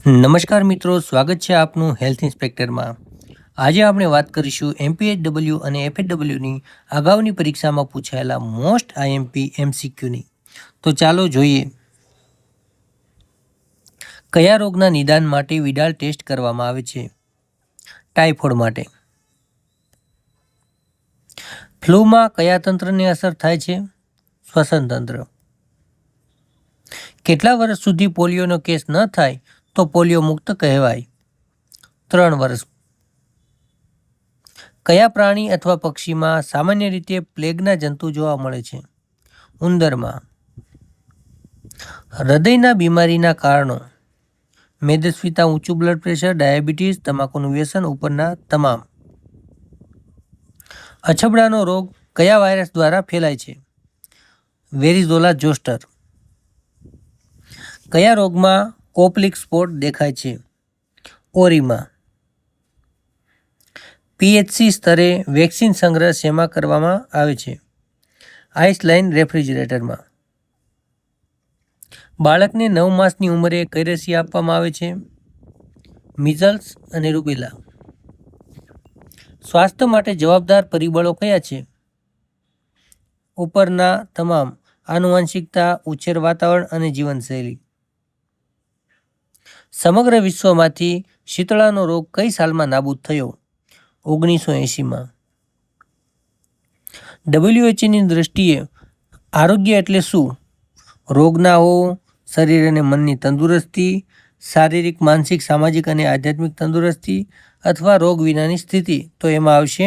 નમસ્કાર મિત્રો, સ્વાગત છે આપનું હેલ્થ ઇન્સ્પેક્ટરમાં. આજે આપણે વાત કરીશું MPHW અને FHWની અગાઉની પરીક્ષામાં પૂછાયેલા મોસ્ટ IMP MCQની. તો ચાલો જોઈએ. કયા રોગના નિદાન માટે વિડાલ ટેસ્ટ કરવામાં આવે છે? ટાઇફોઇડ માટે. ફ્લૂમાં કયા તંત્રને અસર થાય છે? શ્વસન તંત્ર. કેટલા વર્ષ સુધી પોલિયોનો કેસ ન થાય તો પોલિયો મુક્ત કહેવાય? 3 વર્ષ. કયા પ્રાણી અથવા પક્ષીમાં સામાન્ય રીતે પ્લેગના જંતુ જોવા મળે છે? ઉંદરમાં. હૃદયના બીમારીના કારણો: મેદસ્વીતા, ઊંચું બ્લડ પ્રેશર, ડાયાબિટીસ, તમાકુનું વ્યસન, ઉપરના તમામ. અછબડાનો રોગ કયા વાયરસ દ્વારા ફેલાય છે? વેરિઝોલા જોસ્ટર. કયા રોગમાં કોપલિક સ્પોટ દેખાય છે? ઓરીમાં. પીએચસી સ્તરે વેક્સિન સંગ્રહ શેમાં કરવામાં આવે છે? આઇસલાઇન રેફ્રિજરેટરમાં. બાળકને 9 માસની ઉંમરે કઈ રસી આપવામાં આવે છે? મિઝલ્સ અને રૂબેલા. સ્વાસ્થ્ય માટે જવાબદાર પરિબળો કયા છે? ઉપરના તમામ: આનુવંશિકતા, ઉછેર વાતાવરણ અને જીવનશૈલી. સમગ્ર વિશ્વમાંથી શીતળાનો રોગ કઈ સાલમાં નાબૂદ થયો? 1980માં. WHOની દૃષ્ટિએ આરોગ્ય એટલે શું? રોગ ના હોવો, શરીર અને મનની તંદુરસ્તી, શારીરિક, માનસિક, સામાજિક અને આધ્યાત્મિક તંદુરસ્તી અથવા રોગ વિનાની સ્થિતિ. તો એમાં આવશે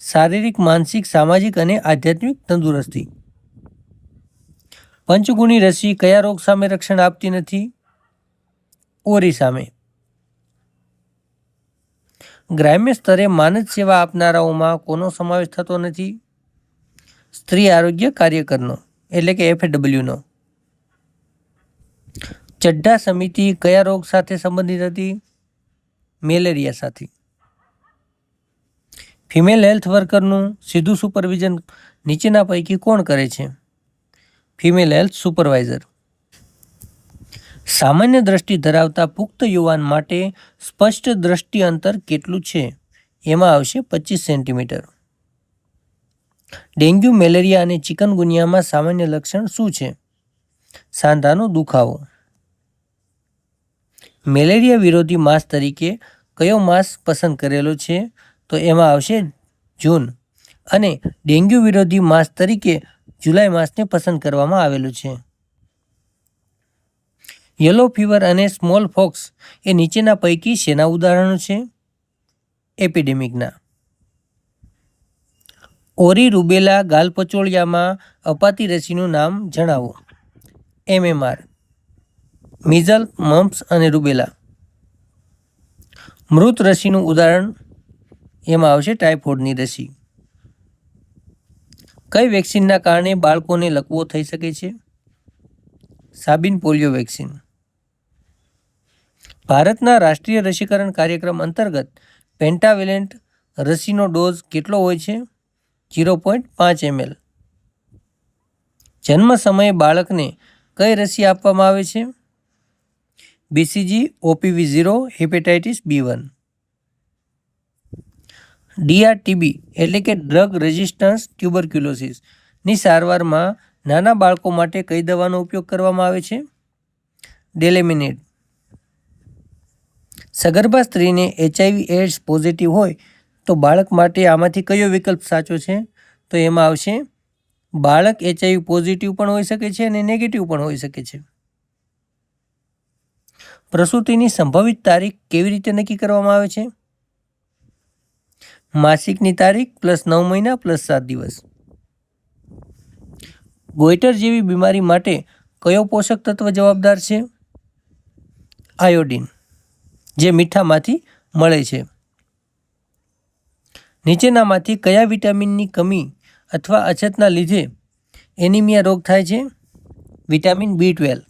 શારીરિક, માનસિક, સામાજિક અને આધ્યાત્મિક તંદુરસ્તી. પંચગુણી રસી કયા રોગ સામે રક્ષણ આપતી નથી? ઓરી સામે. ગ્રામ્ય સ્તરે માનદ સેવા આપનારાઓમાં કોનો સમાવેશ થતો નથી? સ્ત્રી આરોગ્ય કાર્યકરનો એટલે કે FHWનો. ચડ્ઢા સમિતિ કયા રોગ સાથે સંબંધિત હતી? મેલેરિયા સાથે. ફિમેલ હેલ્થ વર્કરનું સીધું સુપરવિઝન નીચેના પૈકી કોણ કરે છે? Female health supervisor. સામાન્ય દ્રષ્ટિ ધરાવતા પુખ્ત યુવાન માટે સ્પષ્ટ દ્રષ્ટિ અંતર કેટલું છે? એમાં આવશે 25 સેન્ટીમીટર. ડેન્ગ્યુ, મેલેરિયા અને ચિકનગુનિયામાં સામાન્ય લક્ષણ શું છે? સાંધાનો દુખાવો. મેલેરિયા વિરોધી માસ તરીકે કયો માસ પસંદ કરેલો છે? તો એમાં આવશે જૂન. અને ડેન્ગ્યુ વિરોધી માસ તરીકે જુલાઈ માસને પસંદ કરવામાં આવેલું છે. યલો ફીવર અને સ્મોલ ફોક્સ એ નીચેના પૈકી શેના ઉદાહરણો છે? એપિડેમિકના. ઓરી, રૂબેલા, ગાલપચોળિયામાં અપાતી રસીનું નામ જણાવો. MMR. મિઝલ, મમ્પ્સ અને રૂબેલા. મૃત રસીનું ઉદાહરણ એમાં આવશે ટાઇફોઇડની રસી. કઈ વેક્સિનના કારણે બાળકોને લકવો થઈ શકે છે? સાબિન પોલિયો વેક્સિન. ભારતના રાષ્ટ્રીય રસીકરણ કાર્યક્રમ અંતર્ગત પેન્ટાવેલેન્ટ રસીનો ડોઝ કેટલો હોય છે? 0.5 ml. જન્મ સમયે બાળકને કઈ રસી આપવામાં આવે છે? BCG, OPV0, hepatitis B1. DRTB એટલે કે ડ્રગ રેઝિસ્ટન્સ ટ્યુબરક્યુલોસિસ ની સારવારમાં નાના બાળકો માટે કઈ દવાનો ઉપયોગ કરવામાં આવે છે? ડેલેમિનેટ. સગર્ભા સ્ત્રીને HIV/AIDS પોઝિટિવ હોય તો બાળક માટે આમાંથી કયો વિકલ્પ સાચો છે? તો એમાં આવશે બાળક HIV પોઝિટિવ પણ હોઈ શકે છે અને નેગેટિવ પણ હોઈ શકે છે. પ્રસૂતિની સંભવિત તારીખ કેવી રીતે નક્કી કરવામાં આવે છે? માસિકની તારીખ +9 મહિના +7 દિવસ. ગોઈટર જેવી બીમારી માટે કયો પોષક તત્વ જવાબદાર છે? આયોડિન, જે મીઠામાંથી મળે છે. નીચેનામાંથી કયા વિટામિનની કમી અથવા અછતના લીધે એનિમિયા રોગ થાય છે? Vitamin B12.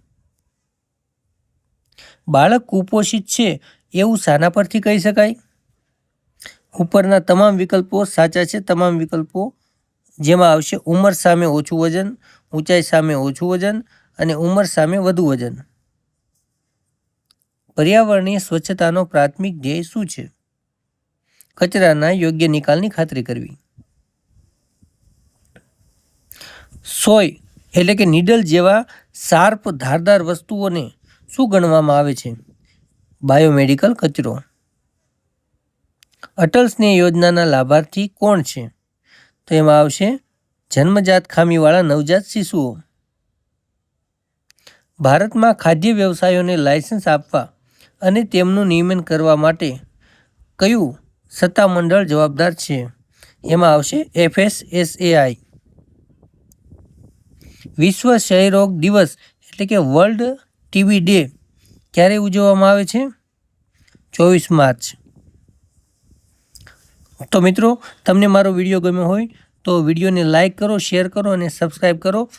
બાળક કુપોષિત છે એવું શાના પરથી કહી શકાય? ઉપરના તમામ વિકલ્પો સાચા છે. તમામ વિકલ્પો જેમાં આવશે ઉંમર સામે ઓછું વજન, ઊંચાઈ સામે ઓછું વજન અને ઉંમર સામે વધુ વજન. પર્યાવરણીય સ્વચ્છતાનો પ્રાથમિક ધ્યેય શું છે? કચરાના યોગ્ય નિકાલની ખાતરી કરવી. સોય એટલે કે નીડલ જેવા શાર્પ ધારદાર વસ્તુઓને શું ગણવામાં આવે છે? બાયોમેડિકલ કચરો. અટલ સ્નેહ યોજનાના લાભાર્થી કોણ છે? તો એમાં આવશે જન્મજાત ખામીવાળા નવજાત શિશુઓ. ભારતમાં ખાદ્ય વ્યવસાયોને લાયસન્સ આપવા અને તેમનું નિયમન કરવા માટે કયું સત્તામંડળ જવાબદાર છે? એમાં આવશે FSSAI. વિશ્વ ક્ષયરોગ દિવસ એટલે કે વર્લ્ડ ટીબી ડે ક્યારે ઉજવવામાં આવે છે? 24 માર્ચ. તો મિત્રો, તમને મારો વિડીયો ગમ્યો હોય તો વિડીયોને લાઇક કરો, શેર કરો અને સબસ્ક્રાઈબ કરો.